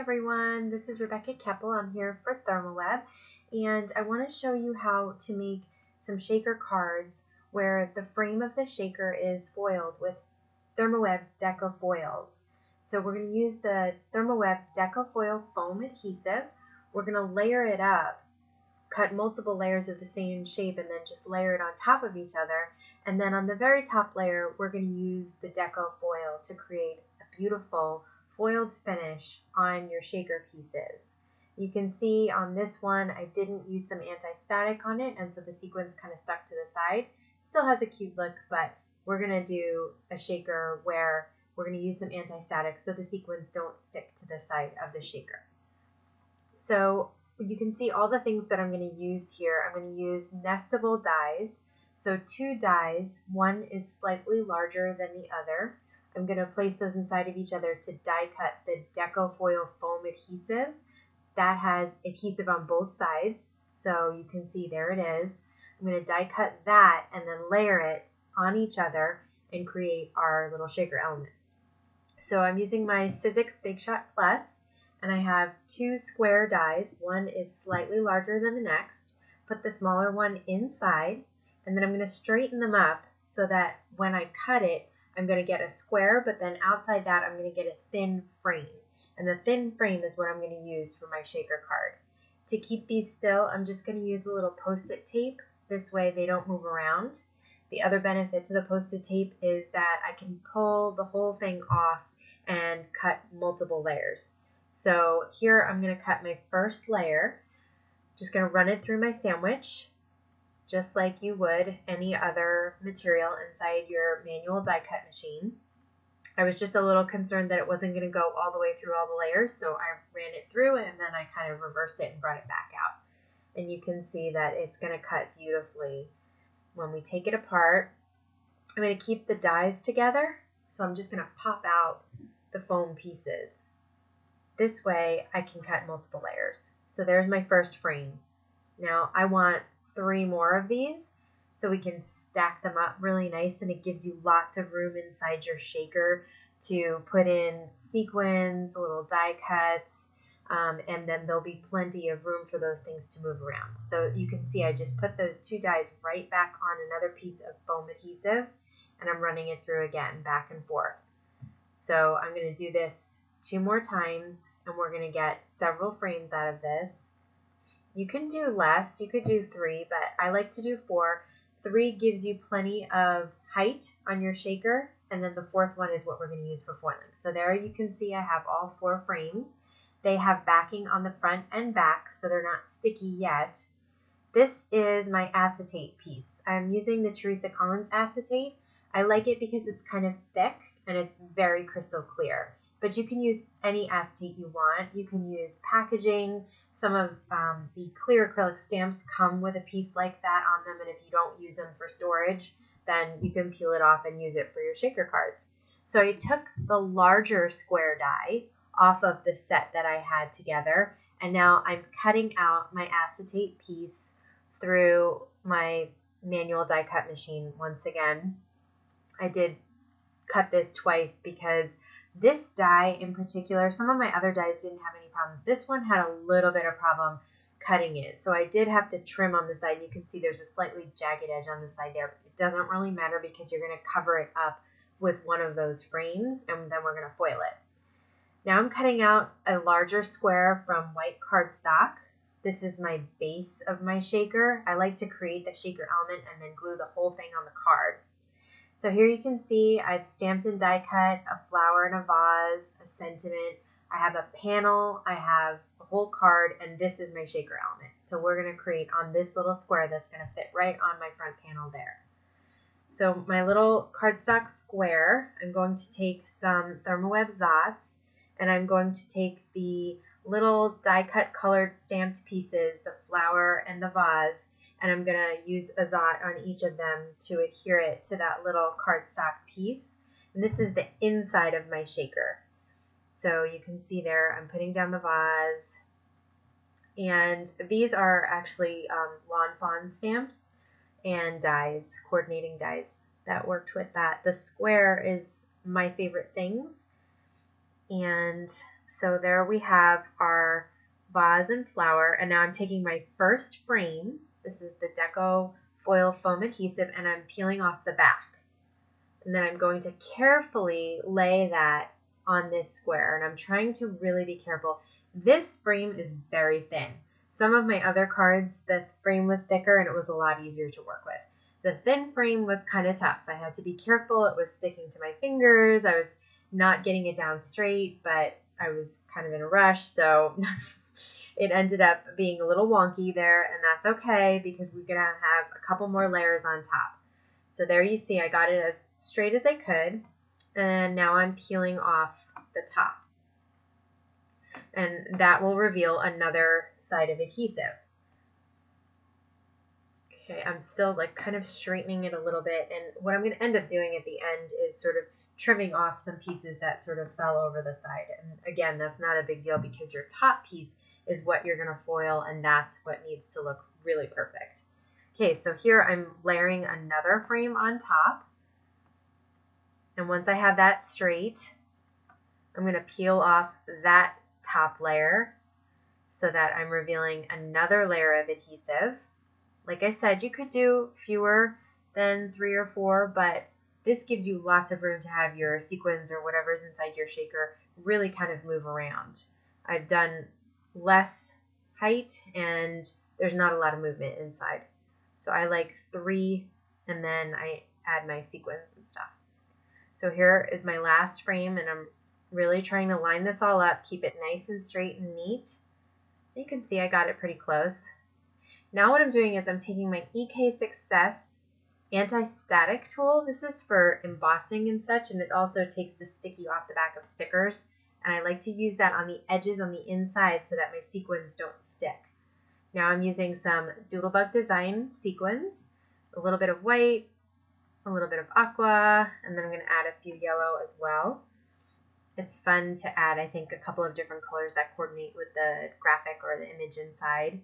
everyone, this is Rebecca Keppel. I'm here for Thermoweb, and I want to show you how to make some shaker cards where the frame of the shaker is foiled with Thermoweb Deco foils. So we're going to use the Thermoweb Deco foil foam adhesive. We're going to layer it up, cut multiple layers of the same shape, and then just layer it on top of each other. And then on the very top layer, we're going to use the Deco foil to create a beautiful foiled finish on your shaker pieces. You can see on this one I didn't use some anti-static on it, and so the sequins kind of stuck to the side. Still has a cute look, but we're going to do a shaker where we're going to use some anti-static so the sequins don't stick to the side of the shaker. So you can see all the things that I'm going to use here. I'm going to use nestable dies. So 2 dies, one is slightly larger than the other. I'm going to place those inside of each other to die cut the Deco foil foam adhesive. That has adhesive on both sides, so you can see there it is. I'm going to die cut that and then layer it on each other and create our little shaker element. So I'm using my Sizzix Big Shot Plus, and I have 2 square dies. One is slightly larger than the next. Put the smaller one inside, and then I'm going to straighten them up so that when I cut it, I'm going to get a square, but then outside that I'm going to get a thin frame. And the thin frame is what I'm going to use for my shaker card. To keep these still, I'm just going to use a little post-it tape. This way they don't move around. The other benefit to the post-it tape is that I can pull the whole thing off and cut multiple layers. So here I'm going to cut my first layer. Just going to run it through my sandwich, just like you would any other material inside your manual die cut machine. I was just a little concerned that it wasn't going to go all the way through all the layers, so I ran it through and then I kind of reversed it and brought it back out. And you can see that it's going to cut beautifully. When we take it apart, I'm going to keep the dies together, so I'm just going to pop out the foam pieces. This way I can cut multiple layers. So there's my first frame. Now I want 3 more of these so we can stack them up really nice, and it gives you lots of room inside your shaker to put in sequins, little die cuts, and then there'll be plenty of room for those things to move around. So you can see I just put those 2 dies right back on another piece of foam adhesive, and I'm running it through again, back and forth. So I'm going to do this 2 more times, and we're going to get several frames out of this. You can do less, you could do 3, but I like to do 4. 3 gives you plenty of height on your shaker, and then the 4th one is what we're going to use for foiling. So there you can see I have all 4 frames. They have backing on the front and back, so they're not sticky yet. This is my acetate piece. I'm using the Teresa Collins acetate. I like it because it's kind of thick and it's very crystal clear. But you can use any acetate you want. You can use packaging. Some of the clear acrylic stamps come with a piece like that on them, and if you don't use them for storage, then you can peel it off and use it for your shaker cards. So I took the larger square die off of the set that I had together, and now I'm cutting out my acetate piece through my manual die cut machine. Once again, I did cut this twice because this die in particular, some of my other dies didn't have any problems. This one had a little bit of problem cutting it. So I did have to trim on the side. You can see there's a slightly jagged edge on the side there. It doesn't really matter because you're going to cover it up with one of those frames, and then we're going to foil it. Now I'm cutting out a larger square from white cardstock. This is my base of my shaker. I like to create the shaker element and then glue the whole thing on the card. So here you can see I've stamped and die cut a flower in a vase, a sentiment. I have a panel, I have a whole card, and this is my shaker element. So we're going to create on this little square that's going to fit right on my front panel there. So my little cardstock square, I'm going to take some Thermoweb Zots, and I'm going to take the little die cut colored stamped pieces, the flower and the vase, and I'm going to use a Zot on each of them to adhere it to that little cardstock piece. And this is the inside of my shaker. So you can see there I'm putting down the vase. And these are actually Lawn Fawn stamps and dies, coordinating dies that worked with that. The square is my favorite things. And So there we have our vase and flower, and now I'm taking my first frame. This is the Deco foil foam adhesive, and I'm peeling off the back. And then I'm going to carefully lay that on this square, and I'm trying to really be careful. This frame is very thin. Some of my other cards, the frame was thicker and it was a lot easier to work with. The thin frame was kind of tough. I had to be careful. It was sticking to my fingers. I was not getting it down straight, but I was kind of in a rush, so it ended up being a little wonky there, and that's okay because we're going to have a couple more layers on top. So there you see I got it as straight as I could, and now I'm peeling off the top. And that will reveal another side of adhesive. Okay, I'm still like kind of straightening it a little bit, and what I'm going to end up doing at the end is sort of trimming off some pieces that sort of fell over the side. And again, that's not a big deal because your top piece is what you're going to foil, and that's what needs to look really perfect. Okay, so here I'm layering another frame on top. And once I have that straight, I'm going to peel off that top layer so that I'm revealing another layer of adhesive. Like I said, you could do fewer than 3 or 4, but this gives you lots of room to have your sequins or whatever's inside your shaker really kind of move around. I've done less height and there's not a lot of movement inside. So I like 3 and then I add my sequins and stuff. So here is my last frame, and I'm really trying to line this all up, keep it nice and straight and neat. You can see I got it pretty close. Now what I'm doing is I'm taking my EK Success anti-static tool. This is for embossing and such, and it also takes the sticky off the back of stickers. And I like to use that on the edges on the inside so that my sequins don't stick. Now I'm using some Doodlebug Design sequins, a little bit of white, a little bit of aqua, and then I'm going to add a few yellow as well. It's fun to add, I think, a couple of different colors that coordinate with the graphic or the image inside.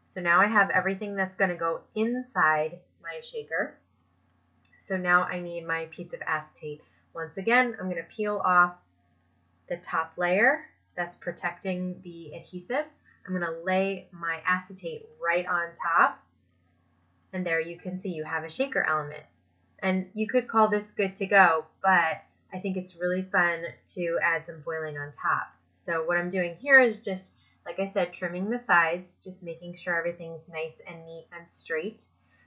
So now I have everything that's going to go inside my shaker. So now I need my piece of acetate. Once again, I'm going to peel off the top layer that's protecting the adhesive. I'm going to lay my acetate right on top. And there you can see you have a shaker element. And you could call this good to go, but I think it's really fun to add some foiling on top. So what I'm doing here is just, like I said, trimming the sides, just making sure everything's nice and neat and straight.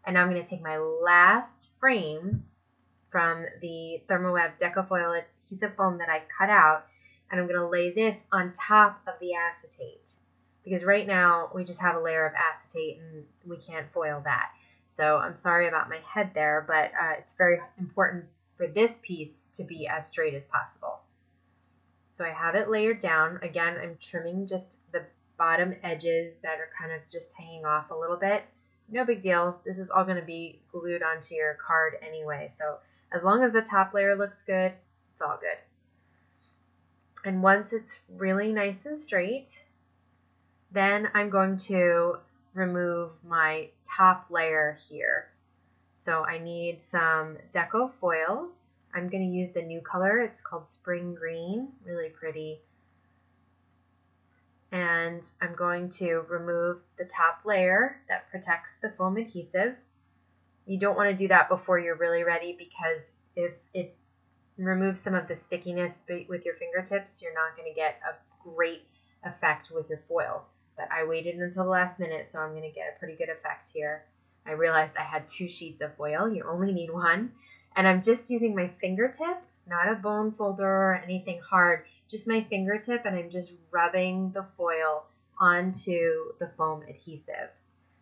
And now I'm going to take my last frame from the Therm Deco Foil adhesive foam that I cut out, and I'm going to lay this on top of the acetate. Because right now we just have a layer of acetate and we can't foil that. So I'm sorry about my head there, but it's very important for this piece to be as straight as possible. So I have it layered down. Again, I'm trimming just the bottom edges that are kind of just hanging off a little bit. No big deal. This is all going to be glued onto your card anyway. So as long as the top layer looks good, it's all good. And once it's really nice and straight, then I'm going to remove my top layer here. So I need some Deco foils. I'm going to use the new color. It's called Spring Green. Really pretty. And I'm going to remove the top layer that protects the foam adhesive. You don't want to do that before you're really ready, because if it removes some of the stickiness with your fingertips, you're not going to get a great effect with your foil. But I waited until the last minute, so I'm going to get a pretty good effect here. I realized I had 2 sheets of foil. You only need 1. And I'm just using my fingertip, not a bone folder or anything hard, just my fingertip, and I'm just rubbing the foil onto the foam adhesive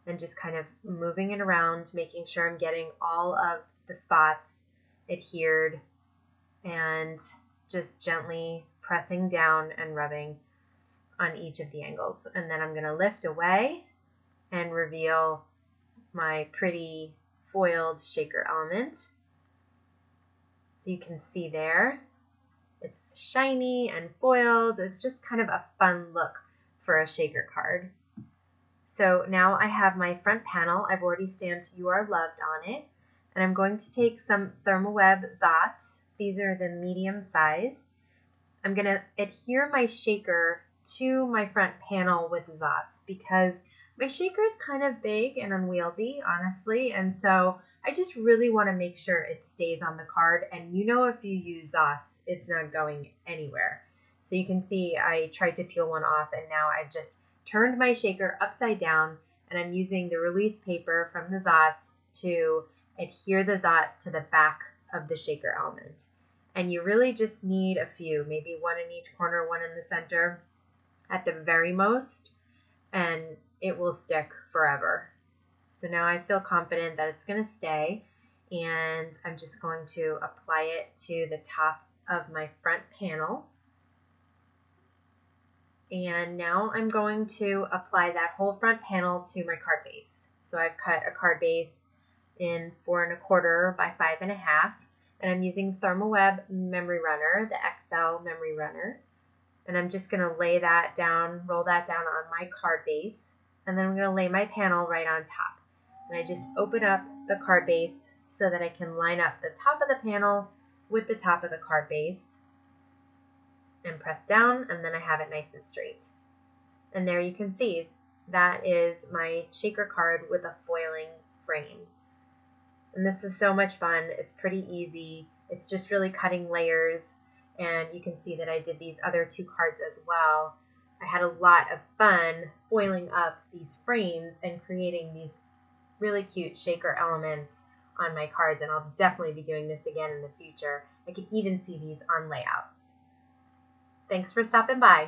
and just kind of moving it around, making sure I'm getting all of the spots adhered, and just gently pressing down and rubbing on each of the angles. And then I'm going to lift away and reveal my pretty foiled shaker element. So you can see there, it's shiny and foiled. It's just kind of a fun look for a shaker card. So now I have my front panel. I've already stamped "You Are Loved" on it. And I'm going to take some Therm Zots. These are the medium size. I'm going to adhere my shaker to my front panel with Zots because my shaker is kind of big and unwieldy, honestly, and so I just really want to make sure it stays on the card. And you know, if you use Zots, it's not going anywhere. So you can see I tried to peel one off, and now I've just turned my shaker upside down, and I'm using the release paper from the Zots to adhere the Zot to the back of the shaker element. And you really just need a few, maybe one in each corner, one in the center at the very most, and it will stick forever. So now I feel confident that it's going to stay, and I'm just going to apply it to the top of my front panel. And now I'm going to apply that whole front panel to my card base. So I've cut a card base in 4 1/4 by 5 1/2, and I'm using Therm memory runner, the XL memory runner. And I'm just going to lay that down, roll that down on my card base, and then I'm going to lay my panel right on top. And I just open up the card base so that I can line up the top of the panel with the top of the card base and press down, and then I have it nice and straight. And there you can see, that is my shaker card with a foiling frame. And this is so much fun. It's pretty easy. It's just really cutting layers, and you can see that I did these other 2 cards as well. I had a lot of fun foiling up these frames and creating these really cute shaker elements on my cards, and I'll definitely be doing this again in the future. I can even see these on layouts. Thanks for stopping by.